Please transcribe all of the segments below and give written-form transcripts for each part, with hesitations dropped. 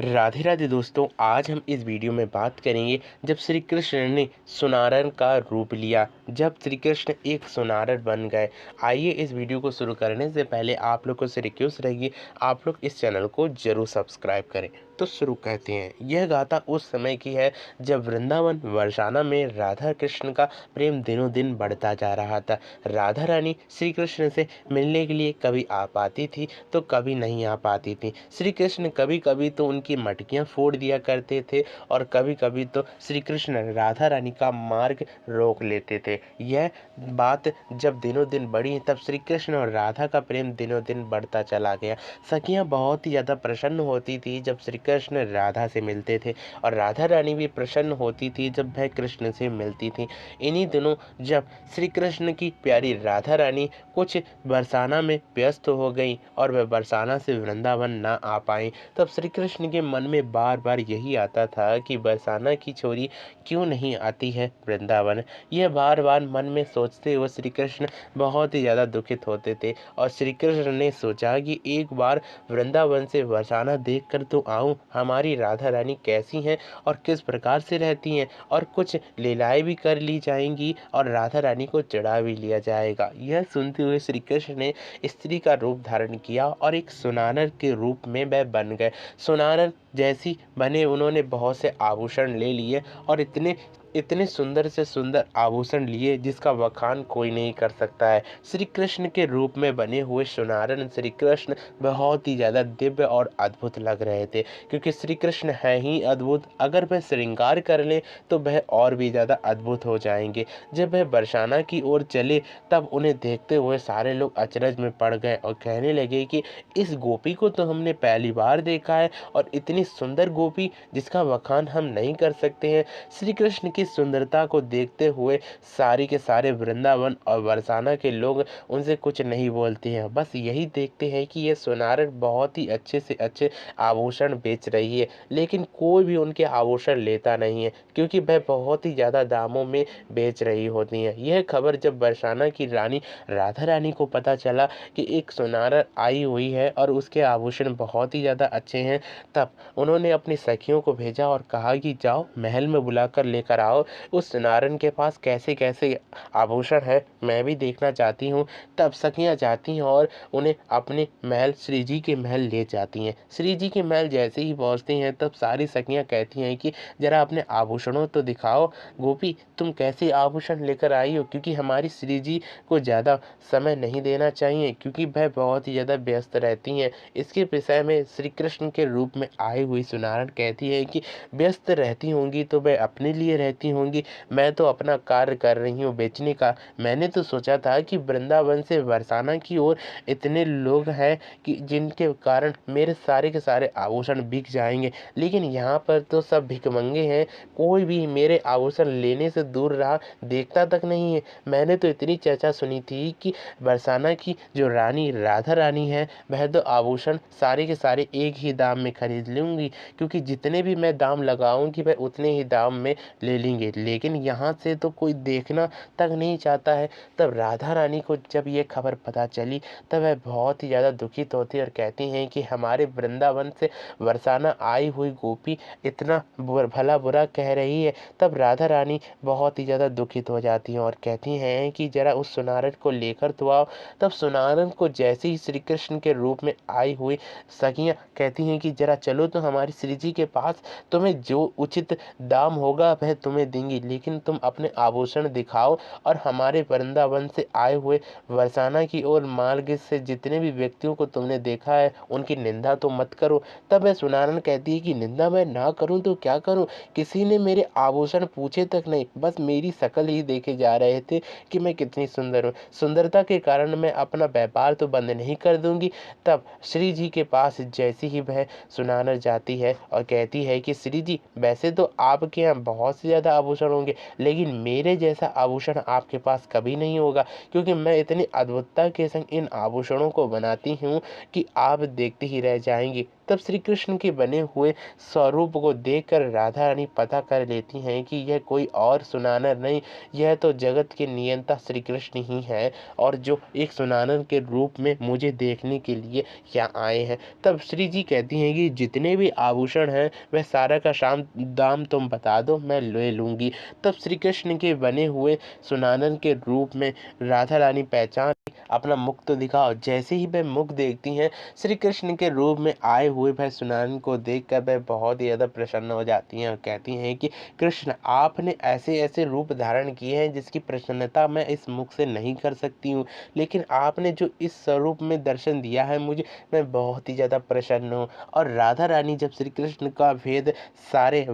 राधे राधे दोस्तों, आज हम इस वीडियो में बात करेंगे जब श्री कृष्ण ने सुनारन का रूप लिया, जब श्री कृष्ण एक सुनारन बन गए। आइए इस वीडियो को शुरू करने से पहले आप लोगों से रिक्वेस्ट रहेगी, आप लोग इस चैनल को जरूर सब्सक्राइब करें। तो शुरू करते हैं। यह गाथा उस समय की है जब वृंदावन बरसाना में राधा कृष्ण का प्रेम दिनों दिन बढ़ता जा रहा था। राधा रानी श्री कृष्ण से मिलने के लिए कभी आ पाती थी तो कभी नहीं आ पाती थी। श्री कृष्ण कभी कभी तो उनकी मटकियां फोड़ दिया करते थे और कभी कभी तो श्री कृष्ण राधा रानी का मार्ग रोक लेते थे। यह बात जब दिनों दिन बढ़ी तब श्री कृष्ण और राधा का प्रेम दिनों दिन बढ़ता चला गया। सखियां बहुत ही ज़्यादा प्रसन्न होती थी जब श्री कृष्ण राधा से मिलते थे और राधा रानी भी प्रसन्न होती थी जब वह कृष्ण से मिलती थी। इन्हीं दिनों जब श्री कृष्ण की प्यारी राधा रानी कुछ बरसाना में व्यस्त हो गई और वह बरसाना से वृंदावन ना आ पाई, तब श्री कृष्ण के मन में बार बार यही आता था कि बरसाना की छोरी क्यों नहीं आती है वृंदावन। यह बार बार मन में सोचते हुए श्री कृष्ण बहुत ही ज़्यादा दुखित होते थे और श्री कृष्ण ने सोचा कि एक बार वृंदावन से बरसाना देख कर तो आऊँ, हमारी राधा रानी कैसी हैं और किस प्रकार से रहती हैं, और कुछ लीलाएं भी कर ली जाएंगी और राधा रानी को चढ़ा भी लिया जाएगा। यह सुनते हुए श्री कृष्ण ने स्त्री का रूप धारण किया और एक सुनार के रूप में वह बन गए। सुनार जैसी बने उन्होंने बहुत से आभूषण ले लिए और इतने इतने सुंदर से सुंदर आभूषण लिए जिसका बखान कोई नहीं कर सकता है। श्री कृष्ण के रूप में बने हुए सुनारन श्री कृष्ण बहुत ही ज़्यादा दिव्य और अद्भुत लग रहे थे, क्योंकि श्री कृष्ण है ही अद्भुत। अगर वह श्रृंगार कर लें तो वह और भी ज़्यादा अद्भुत हो जाएंगे। जब वह बरसाना की ओर चले तब उन्हें देखते हुए सारे लोग अचरज में पड़ गए और कहने लगे कि इस गोपी को तो हमने पहली बार देखा है और इतनी सुंदर गोपी जिसका बखान हम नहीं कर सकते हैं। श्री कृष्ण की सुंदरता को देखते हुए सारी के सारे वृंदावन और बरसाना के लोग उनसे कुछ नहीं बोलते हैं, बस यही देखते हैं कि ये सुनारन बहुत ही अच्छे से अच्छे आभूषण बेच रही है, लेकिन कोई भी उनके आभूषण लेता नहीं है क्योंकि वह बहुत ही ज़्यादा दामों में बेच रही होती हैं। यह खबर जब बरसाना की रानी राधा रानी को पता चला कि एक सुनारन आई हुई है और उसके आभूषण बहुत ही ज़्यादा अच्छे हैं, तब उन्होंने अपनी सखियों को भेजा और कहा कि जाओ महल में बुलाकर लेकर आओ, उस सुनारन के पास कैसे कैसे आभूषण है मैं भी देखना चाहती हूँ। तब सखियाँ जाती हैं और उन्हें अपने महल श्री जी के महल ले जाती हैं। श्री जी के महल जैसे ही पहुँचती हैं तब सारी सखियाँ कहती हैं कि जरा अपने आभूषणों तो दिखाओ, गोपी तुम कैसे आभूषण लेकर आई हो, क्योंकि हमारी श्री जी को ज़्यादा समय नहीं देना चाहिए क्योंकि वह बहुत ही ज़्यादा व्यस्त रहती हैं। इसके विषय में श्री कृष्ण के रूप में आई हुई सुनारन कहती है कि व्यस्त रहती होंगी तो वह अपने लिए रहती होंगी, मैं तो अपना कार्य कर रही हूँ बेचने का। मैंने तो सोचा था कि वृंदावन से बरसाना की ओर इतने लोग हैं कि जिनके कारण मेरे सारे के सारे आभूषण बिक जाएंगे, लेकिन यहाँ पर तो सब भिखमंगे हैं, कोई भी मेरे आभूषण लेने से दूर रहा, देखता तक नहीं है। मैंने तो इतनी चर्चा सुनी थी कि बरसाना की जो रानी राधा रानी है वह तो आभूषण सारे के सारे एक ही दाम में खरीद लूँगी, क्योंकि जितने भी मैं दाम लगाऊंगी वह उतने ही दाम में ले लेंगे, लेकिन यहाँ से तो कोई देखना तक नहीं चाहता है। तब राधा रानी को जब ये खबर पता चली तब वह बहुत ही ज़्यादा दुखित होती और कहती हैं कि हमारे वृंदावन से बरसाना आई हुई गोपी इतना भला बुरा कह रही है। तब राधा रानी बहुत ही ज़्यादा दुखित हो जाती हैं और कहती हैं कि जरा उस सुनारन को लेकर तो आओ। तब सुनारन को जैसे ही श्री कृष्ण के रूप में आई हुई सखियाँ कहती हैं कि जरा चलो तो हमारी श्री जी के पास, तुम्हें जो उचित दाम होगा वह तुम्हें देंगी, लेकिन तुम अपने आभूषण दिखाओ और हमारे वृंदावन से आए हुए बरसाना की ओर मार्ग से जितने भी व्यक्तियों को तुमने देखा है उनकी निंदा तो मत करो। तब वह सुनारन कहती है कि निंदा मैं ना करूं तो क्या करूं, किसी ने मेरे आभूषण पूछे तक नहीं, बस मेरी शक्ल ही देखे जा रहे थे कि मैं कितनी सुंदर हूँ। सुंदरता के कारण मैं अपना व्यापार तो बंद नहीं कर दूंगी। तब श्री जी के पास जैसे ही वह सुनारन जाती है और कहती है कि श्री जी वैसे तो आपके यहाँ बहुत से ज़्यादा ज़्यादा आभूषण होंगे, लेकिन मेरे जैसा आभूषण आपके पास कभी नहीं होगा, क्योंकि मैं इतनी अद्भुतता के संग इन आभूषणों को बनाती हूँ कि आप देखते ही रह जाएंगे। तब श्री कृष्ण के बने हुए स्वरूप को देखकर राधा रानी पता कर लेती हैं कि यह कोई और सुनानर नहीं, यह तो जगत के नियंता श्री कृष्ण ही हैं, और जो एक सुनानर के रूप में मुझे देखने के लिए यहाँ आए हैं। तब श्री जी कहती हैं कि जितने भी आभूषण हैं वह सारा का दाम तुम बता दो, मैं ले लूँगी। तब श्री कृष्ण के बने हुए सुनानन के रूप में राधा रानी पहचान अपना मुख तो दिखाओ। जैसे ही वह मुख देखती हैं, श्री कृष्ण के रूप में आए हुए वह सुनानन को देखकर वह बहुत ही ज़्यादा प्रसन्न हो जाती हैं और कहती हैं कि कृष्ण, आपने ऐसे ऐसे रूप धारण किए हैं जिसकी प्रसन्नता मैं इस मुख से नहीं कर सकती हूँ, लेकिन आपने जो इस स्वरूप में दर्शन दिया है मुझे, मैं बहुत ही ज़्यादा प्रसन्न हूँ। और राधा रानी जब श्री कृष्ण का भेद सारे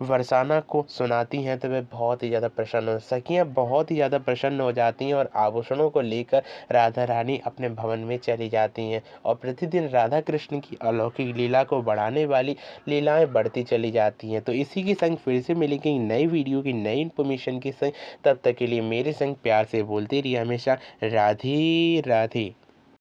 वरसाना को सुनाती हैं तो वे बहुत ही ज़्यादा प्रसन्न हो, सखियाँ बहुत ही ज़्यादा प्रसन्न हो जाती हैं और आभूषणों को लेकर राधा रानी अपने भवन में चली जाती हैं और प्रतिदिन राधा कृष्ण की अलौकिक लीला को बढ़ाने वाली लीलाएं बढ़ती चली जाती हैं। तो इसी के संग फिर से मिलेंगे नई वीडियो की नई इन्फॉर्मेशन के संग। तब तक के लिए मेरे संग प्यार से बोलते रहिए हमेशा राधे राधे।